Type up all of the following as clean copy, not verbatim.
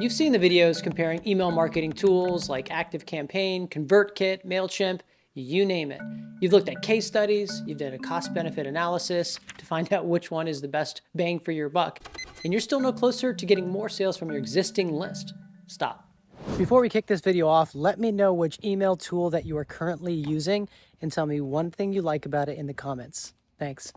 You've seen the videos comparing email marketing tools like ActiveCampaign, ConvertKit, MailChimp, you name it. You've looked at case studies, you've done a cost-benefit analysis to find out which one is the best bang for your buck, and you're still no closer to getting more sales from your existing list. Stop. Before we kick this video off, let me know which email tool that you are currently using and tell me one thing you like about it in the comments. Thanks.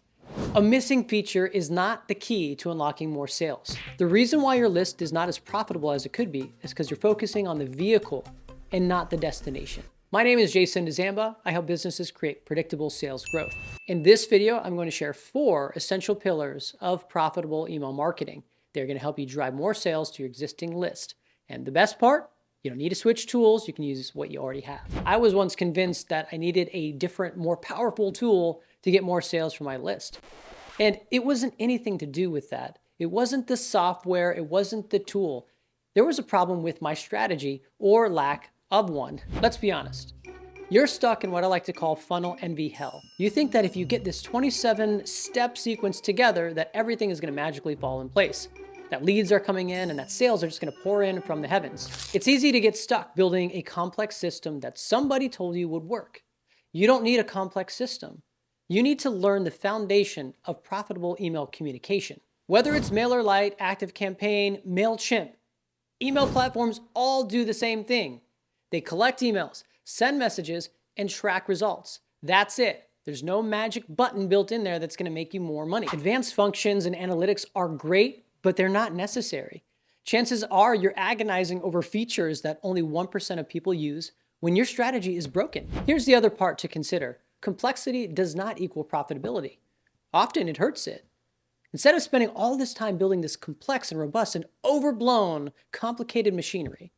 A missing feature is not the key to unlocking more sales. The reason why your list is not as profitable as it could be is because you're focusing on the vehicle and not the destination. My name is Jason DeZamba. I help businesses create predictable sales growth. In this video, I'm going to share 4 essential pillars of profitable email marketing. They're going to help you drive more sales to your existing list. And the best part, you don't need to switch tools. You can use what you already have. I was once convinced that I needed a different, more powerful tool to get more sales from my list. And it wasn't anything to do with that. It wasn't the software. It wasn't the tool. There was a problem with my strategy or lack of one. Let's be honest. You're stuck in what I like to call funnel envy hell. You think that if you get this 27-step sequence together, that everything is going to magically fall in place. That leads are coming in and that sales are just going to pour in from the heavens. It's easy to get stuck building a complex system that somebody told you would work. You don't need a complex system. You need to learn the foundation of profitable email communication. Whether it's MailerLite, ActiveCampaign, MailChimp, email platforms all do the same thing. They collect emails, send messages, and track results. That's it. There's no magic button built in there that's going to make you more money. Advanced functions and analytics are great, but they're not necessary. Chances are you're agonizing over features that only 1% of people use when your strategy is broken. Here's the other part to consider. Complexity does not equal profitability. Often it hurts it. Instead of spending all this time building this complex and robust and overblown, complicated machinery,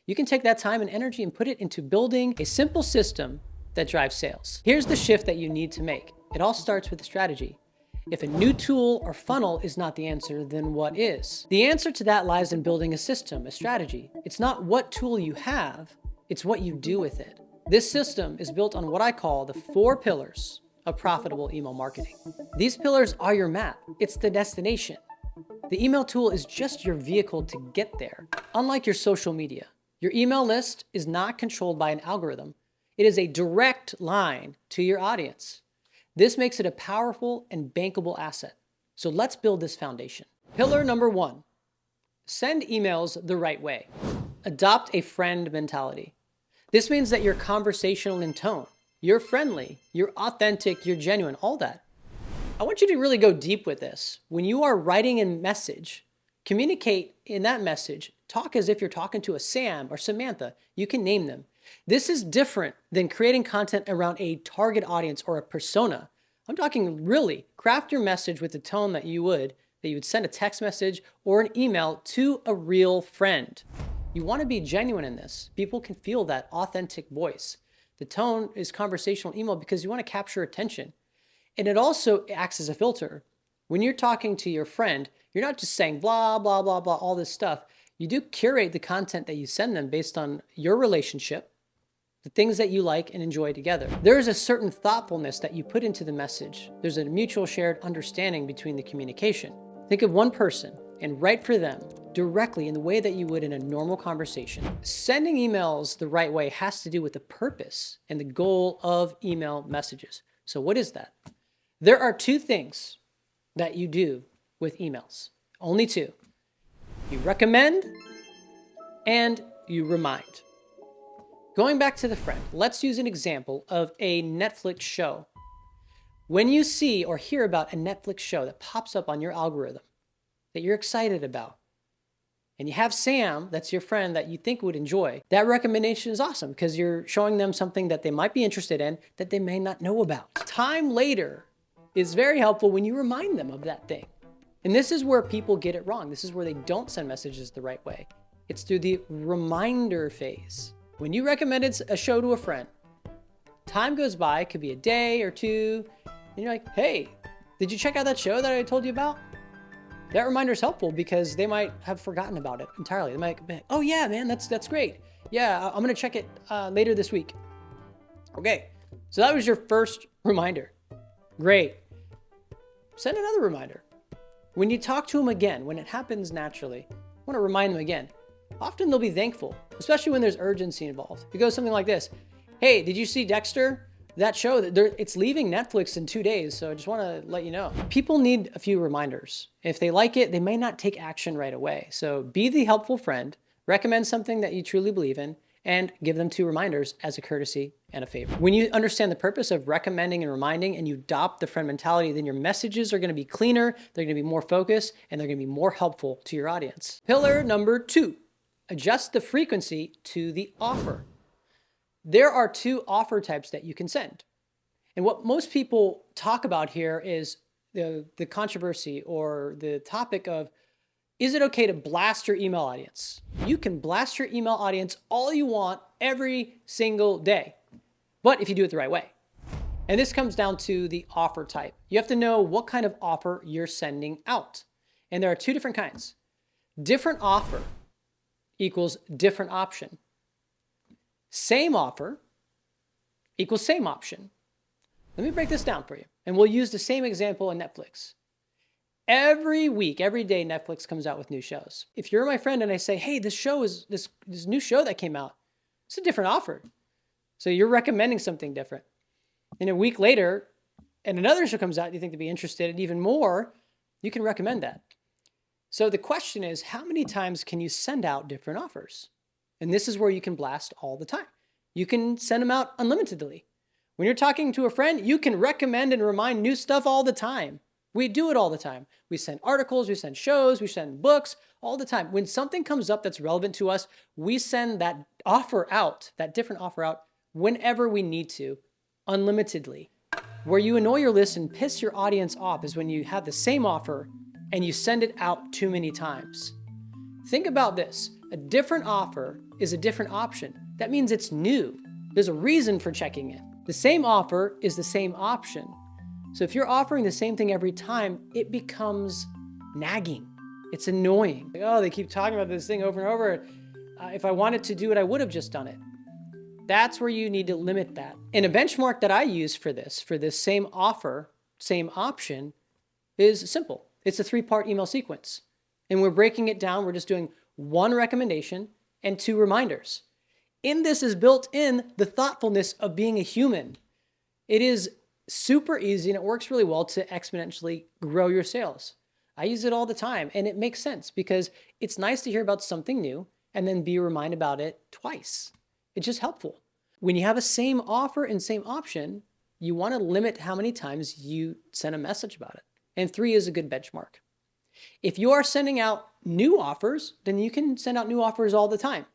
you can take that time and energy and put it into building a simple system that drives sales. Here's the shift that you need to make. It all starts with a strategy. If a new tool or funnel is not the answer, then what is? The answer to that lies in building a system, a strategy. It's not what tool you have, it's what you do with it. This system is built on what I call the 4 pillars of profitable email marketing. These pillars are your map. It's the destination. The email tool is just your vehicle to get there. Unlike your social media, your email list is not controlled by an algorithm. It is a direct line to your audience. This makes it a powerful and bankable asset. So let's build this foundation. Pillar number 1, send emails the right way. Adopt a friend mentality. This means that you're conversational in tone. You're friendly, you're authentic, you're genuine, all that. I want you to really go deep with this. When you are writing a message, communicate in that message. Talk as if you're talking to a Sam or Samantha. You can name them. This is different than creating content around a target audience or a persona. I'm talking really craft your message with the tone that you would send a text message or an email to a real friend. You want to be genuine in this. People can feel that authentic voice. The tone is conversational email because you want to capture attention. And it also acts as a filter. When you're talking to your friend, you're not just saying blah, blah, blah, blah, all this stuff. You do curate the content that you send them based on your relationship, the things that you like and enjoy together. There is a certain thoughtfulness that you put into the message. There's a mutual shared understanding between the communication. Think of one person and write for them directly in the way that you would in a normal conversation. Sending emails the right way has to do with the purpose and the goal of email messages. So what is that? There are 2 things that you do with emails. Only 2. You recommend and you remind. Going back to the friend, let's use an example of a Netflix show. When you see or hear about a Netflix show that pops up on your algorithm that you're excited about, and you have Sam, that's your friend that you think would enjoy, that recommendation is awesome because you're showing them something that they might be interested in that they may not know about. Time later is very helpful when you remind them of that thing. And this is where people get it wrong. This is where they don't send messages the right way. It's through the reminder phase. When you recommended a show to a friend, time goes by, it could be a day or 2, and you're like, hey, did you check out that show that I told you about? That reminder is helpful because they might have forgotten about it entirely. They might be like, oh yeah, man, that's great. Yeah, I'm gonna check it later this week. Okay, so that was your first reminder. Great. Send another reminder. When you talk to them again, when it happens naturally, I want to remind them again, often they'll be thankful, especially when there's urgency involved. It goes something like this. Hey, did you see Dexter? That show, it's leaving Netflix in 2 days, so I just want to let you know. People need a few reminders. If they like it, they may not take action right away. So be the helpful friend, recommend something that you truly believe in, and give them 2 reminders as a courtesy and a favor. When you understand the purpose of recommending and reminding and you adopt the friend mentality, then your messages are going to be cleaner, they're going to be more focused, and they're going to be more helpful to your audience. Pillar number 2, adjust the frequency to the offer. There are 2 offer types that you can send. And what most people talk about here is the controversy or the topic of, is it okay to blast your email audience? You can blast your email audience all you want every single day, but if you do it the right way. And this comes down to the offer type. You have to know what kind of offer you're sending out. And there are 2 different kinds. Different offer equals different option. Same offer equals same option. Let me break this down for you. And we'll use the same example in Netflix. Every week, every day, Netflix comes out with new shows. If you're my friend and I say, hey, this new show that came out, it's a different offer. So you're recommending something different. And a week later, and another show comes out, you think to be interested in even more, you can recommend that. So the question is, how many times can you send out different offers? And this is where you can blast all the time. You can send them out unlimitedly. When you're talking to a friend, you can recommend and remind new stuff all the time. We do it all the time. We send articles, we send shows, we send books all the time. When something comes up that's relevant to us, we send that offer out, that different offer out, whenever we need to, unlimitedly. Where you annoy your list and piss your audience off is when you have the same offer and you send it out too many times. Think about this. A different offer is a different option. That means it's new. There's a reason for checking it. The same offer is the same option. So if you're offering the same thing every time, it becomes nagging. It's annoying. Like, oh, they keep talking about this thing over and over. If I wanted to do it, I would have just done it. That's where you need to limit that. And a benchmark that I use for this same offer, same option, is simple. It's a 3-part email sequence. And we're breaking it down. We're just doing 1 recommendation and 2 reminders. In this is built in the thoughtfulness of being a human. It is super easy and it works really well to exponentially grow your sales. I use it all the time and it makes sense because it's nice to hear about something new and then be reminded about it twice. It's just helpful. When you have a same offer and same option, you want to limit how many times you send a message about it. And 3 is a good benchmark. If you are sending out new offers, then you can send out new offers all the time.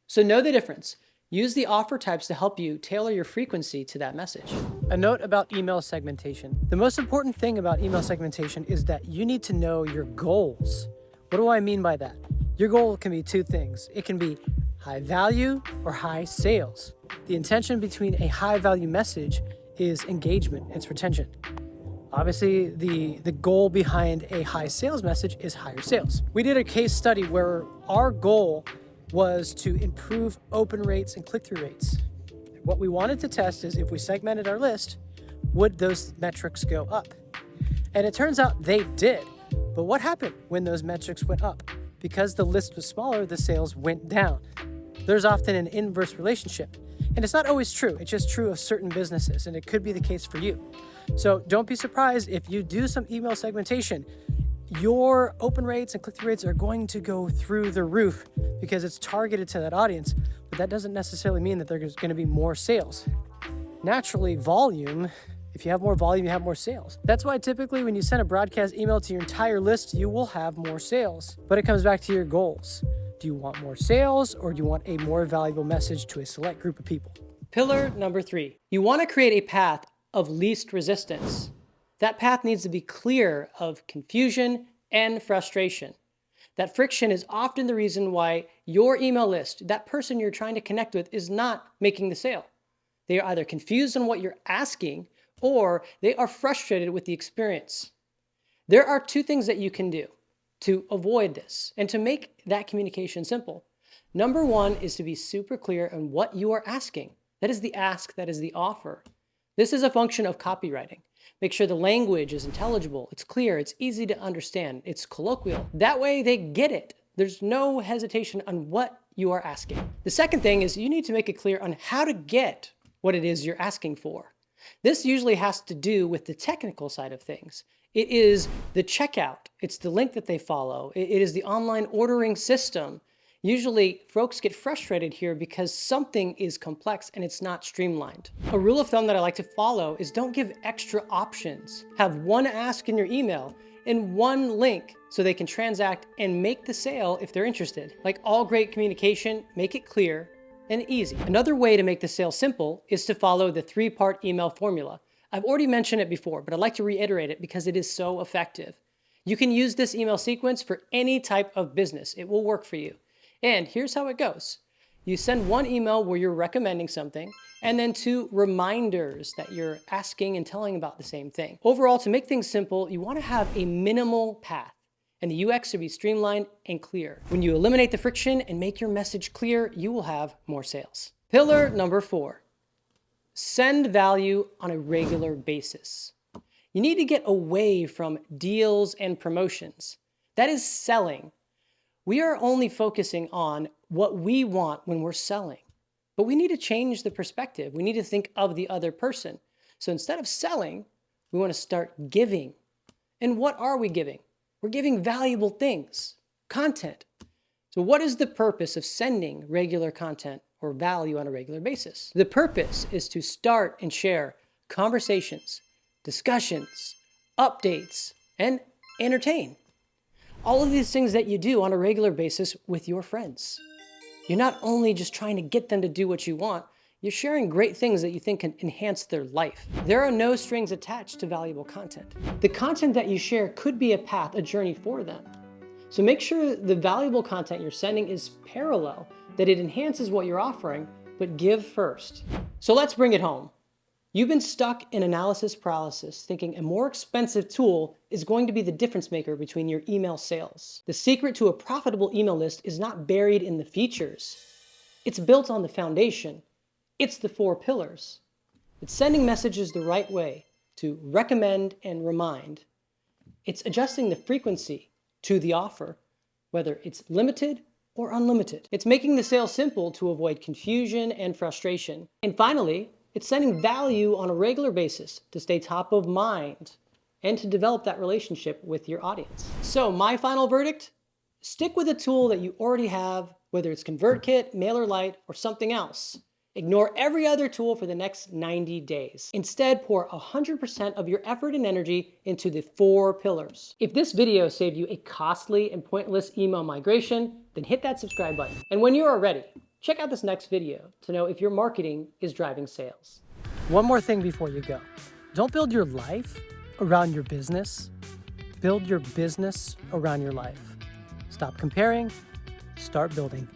So know the difference. Use the offer types to help you tailor your frequency to that message. A note about email segmentation. The most important thing about email segmentation is that you need to know your goals. What do I mean by that? Your goal can be 2 things. It can be high value or high sales. The intention between a high value message is engagement, it's retention. Obviously, the goal behind a high sales message is higher sales. We did a case study where our goal was to improve open rates and click-through rates. What we wanted to test is if we segmented our list, would those metrics go up? And it turns out they did. But what happened when those metrics went up? Because the list was smaller, the sales went down. There's often an inverse relationship. And it's not always true. It's just true of certain businesses, and it could be the case for you. So don't be surprised if you do some email segmentation. Your open rates and click-through rates are going to go through the roof because it's targeted to that audience, but that doesn't necessarily mean that there's going to be more sales. Naturally, volume, if you have more volume, you have more sales. That's why typically when you send a broadcast email to your entire list, you will have more sales. But it comes back to your goals. Do you want more sales or do you want a more valuable message to a select group of people? Pillar number 3, you want to create a path of least resistance. That path needs to be clear of confusion and frustration. That friction is often the reason why your email list, that person you're trying to connect with, is not making the sale. They are either confused on what you're asking or they are frustrated with the experience. There are 2 things that you can do to avoid this and to make that communication simple. Number 1 is to be super clear on what you are asking. That is the ask, that is the offer. This is a function of copywriting. Make sure the language is intelligible, it's clear, it's easy to understand, it's colloquial. That way they get it. There's no hesitation on what you are asking. The second thing is you need to make it clear on how to get what it is you're asking for. This usually has to do with the technical side of things. It is the checkout. It's the link that they follow. It is the online ordering system. Usually folks get frustrated here because something is complex and it's not streamlined. A rule of thumb that I like to follow is don't give extra options. Have one ask in your email and one link so they can transact and make the sale if they're interested. Like all great communication, make it clear and easy. Another way to make the sale simple is to follow the 3-part email formula. I've already mentioned it before, but I'd like to reiterate it because it is so effective. You can use this email sequence for any type of business. It will work for you. And here's how it goes. You send one email where you're recommending something, and then 2 reminders that you're asking and telling about the same thing. Overall, to make things simple, you want to have a minimal path, and the UX should be streamlined and clear. When you eliminate the friction and make your message clear, you will have more sales. Pillar number 4, send value on a regular basis. You need to get away from deals and promotions. That is selling. We are only focusing on what we want when we're selling, but we need to change the perspective. We need to think of the other person. So instead of selling, we want to start giving. And what are we giving? We're giving valuable things, content. So what is the purpose of sending regular content or value on a regular basis? The purpose is to start and share conversations, discussions, updates, and entertain. All of these things that you do on a regular basis with your friends. You're not only just trying to get them to do what you want, you're sharing great things that you think can enhance their life. There are no strings attached to valuable content. The content that you share could be a path, a journey for them. So make sure the valuable content you're sending is parallel, that it enhances what you're offering, but give first. So let's bring it home. You've been stuck in analysis paralysis, thinking a more expensive tool is going to be the difference maker between your email sales. The secret to a profitable email list is not buried in the features. It's built on the foundation. It's the 4 pillars. It's sending messages the right way to recommend and remind. It's adjusting the frequency to the offer, whether it's limited or unlimited. It's making the sale simple to avoid confusion and frustration. And finally, it's sending value on a regular basis to stay top of mind and to develop that relationship with your audience. So my final verdict, stick with a tool that you already have, whether it's ConvertKit, MailerLite, or something else. Ignore every other tool for the next 90 days. Instead, pour 100% of your effort and energy into the 4 pillars. If this video saved you a costly and pointless email migration, then hit that subscribe button. And when you are ready, check out this next video to know if your marketing is driving sales. One more thing before you go. Don't build your life around your business. Build your business around your life. Stop comparing, start building.